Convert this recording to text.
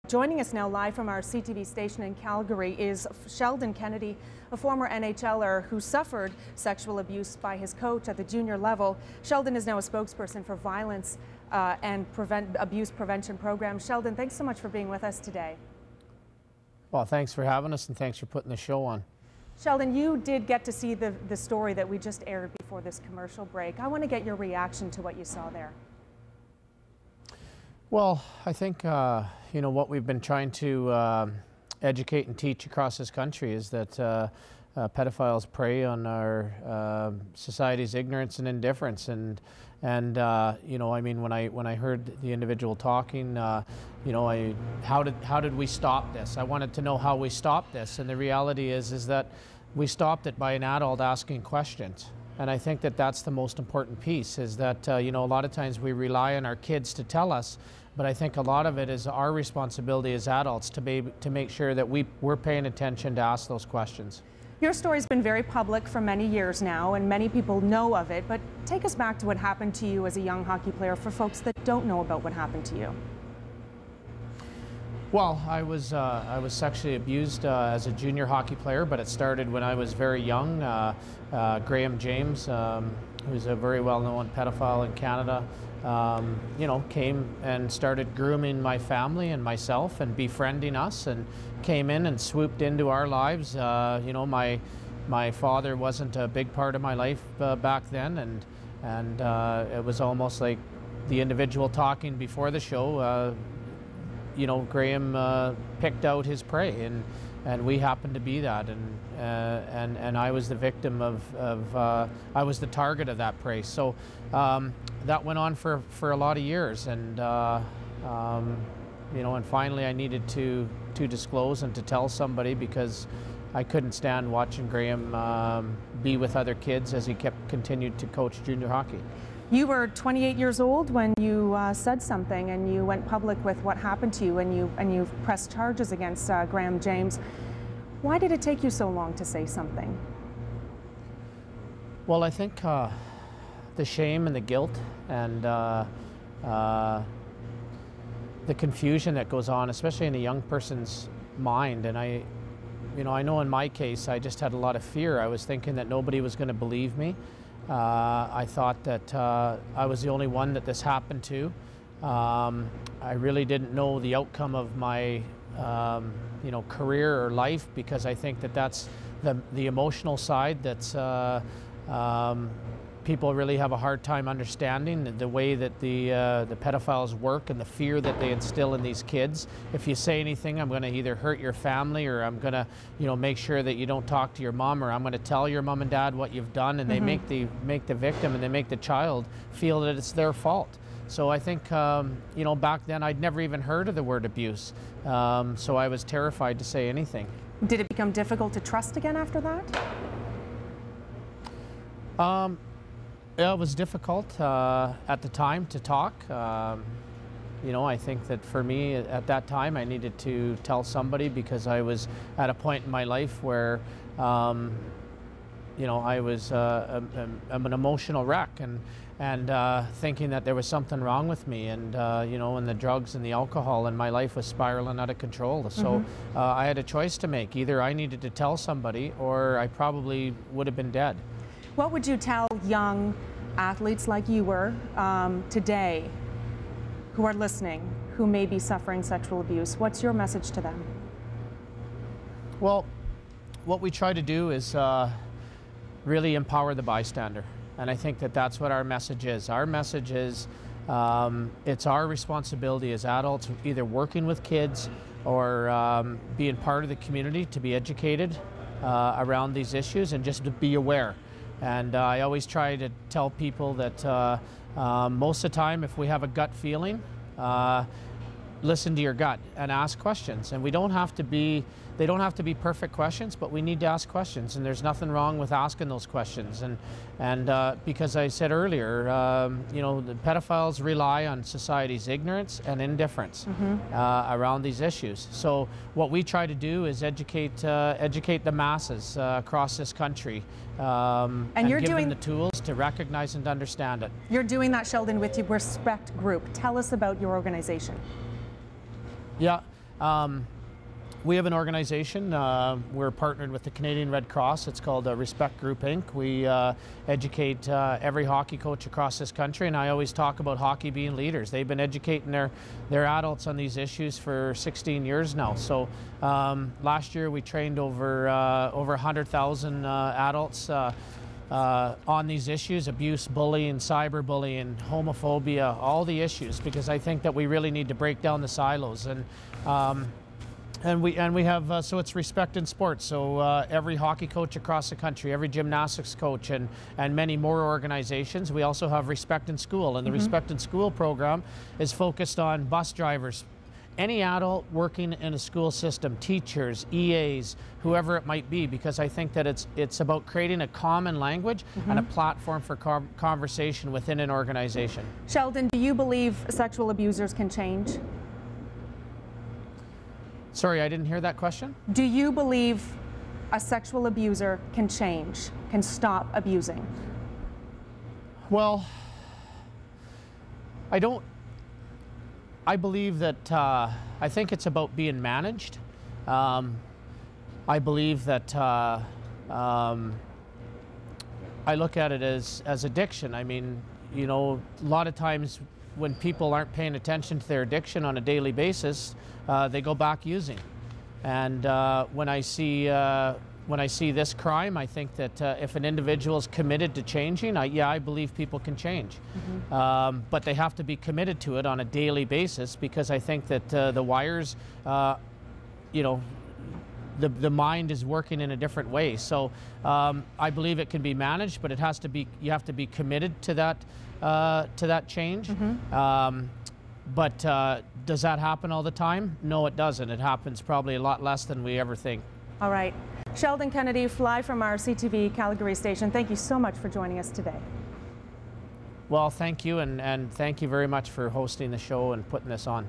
Joining us now live from our CTV station in Calgary is Sheldon Kennedy, a former NHLer who suffered sexual abuse by his coach at the junior level. Sheldon is now a spokesperson for violence and abuse prevention programs. Sheldon, thanks so much for being with us today. Well, thanks for having us and thanks for putting the show on. Sheldon, you did get to see the story that we just aired before this commercial break. I want to get your reaction to what you saw there. Well, I think you know, what we've been trying to educate and teach across this country is that pedophiles prey on our society's ignorance and indifference. And you know, I mean, when I heard the individual talking, you know, how did we stop this? I wanted to know how we stopped this, and the reality is that we stopped it by an adult asking questions. And I think that that's the most important piece, is that, you know, a lot of times we rely on our kids to tell us, but I think a lot of it is our responsibility as adults to make sure that we're paying attention to ask those questions. Your story's been very public for many years now, and many people know of it, but take us back to what happened to you as a young hockey player for folks that don't know about what happened to you. Well, I was sexually abused as a junior hockey player, but it started when I was very young. Graham James, who's a very well-known pedophile in Canada, you know, came and started grooming my family and myself and befriending us, and came in and swooped into our lives. You know, my father wasn't a big part of my life back then, and it was almost like the individual talking before the show. You know, Graham picked out his prey, and we happened to be that, and I was the victim of I was the target of that prey. So that went on for a lot of years, and you know, and finally I needed to disclose and to tell somebody, because I couldn't stand watching Graham be with other kids as he continued to coach junior hockey. You were 28 years old when you said something, and you went public with what happened to you, and you pressed charges against Graham James. Why did it take you so long to say something? Well, I think the shame and the guilt and the confusion that goes on, especially in a young person's mind. And you know, I know in my case, I just had a lot of fear. I was thinking that nobody was going to believe me. I thought that I was the only one that this happened to. I really didn't know the outcome of my you know, career or life, because I think that that's the emotional side that's people really have a hard time understanding, the way that the pedophiles work and the fear that they instill in these kids. If you say anything, I'm going to either hurt your family, or I'm going to, you know, make sure that you don't talk to your mom, or I'm going to tell your mom and dad what you've done, and they make the victim and they make the child feel that it's their fault. So I think, you know, back then I'd never even heard of the word abuse, so I was terrified to say anything. Did it become difficult to trust again after that? Yeah, it was difficult at the time to talk. You know, I think that for me at that time I needed to tell somebody, because I was at a point in my life where, you know, I was I'm an emotional wreck, and thinking that there was something wrong with me, and you know, and the drugs and the alcohol, and my life was spiraling out of control. So I had a choice to make. Either I needed to tell somebody, or I probably would have been dead. What would you tell young athletes like you were today, who are listening, who may be suffering sexual abuse? What's your message to them? Well, what we try to do is really empower the bystander. And I think that that's what our message is. Our message is it's our responsibility as adults, either working with kids or being part of the community, to be educated around these issues and just to be aware. And I always try to tell people that most of the time, if we have a gut feeling, listen to your gut and ask questions. And we don't have to be, they don't have to be perfect questions, but we need to ask questions. And there's nothing wrong with asking those questions. And because I said earlier, you know, the pedophiles rely on society's ignorance and indifference around these issues. So what we try to do is educate the masses across this country, and give them the tools to recognize and understand it. You're doing that, Sheldon, with your Respect Group. Tell us about your organization. Yeah, We have an organization. We're partnered with the Canadian Red Cross. It's called Respect Group Inc. We educate every hockey coach across this country, and I always talk about hockey being leaders. They've been educating their adults on these issues for 16 years now. So last year we trained over 100,000 adults on these issues: abuse, bullying, cyberbullying, homophobia, all the issues, because I think that we really need to break down the silos. And we have, so it's Respect in Sports. So every hockey coach across the country, every gymnastics coach, and many more organizations. We also have Respect in School, and the Respect in School program is focused on bus drivers, any adult working in a school system, teachers, EAs, whoever it might be, because I think that it's about creating a common language and a platform for conversation within an organization. Sheldon, do you believe sexual abusers can change? Sorry, I didn't hear that question. Do you believe a sexual abuser can change, can stop abusing? Well, I don't. I believe that, I think it's about being managed. I believe that I look at it as addiction. I mean, you know, a lot of times when people aren't paying attention to their addiction on a daily basis, they go back using. And when I see this crime, I think that if an individual is committed to changing, I believe people can change. But they have to be committed to it on a daily basis, because I think that the wires, you know, the mind is working in a different way. So I believe it can be managed, but it has to be, you have to be committed to that change. But does that happen all the time? No, it doesn't. It happens probably a lot less than we ever think. All right. Sheldon Kennedy, fly from our CTV Calgary station. Thank you so much for joining us today. Well, thank you, and thank you very much for hosting the show and putting this on.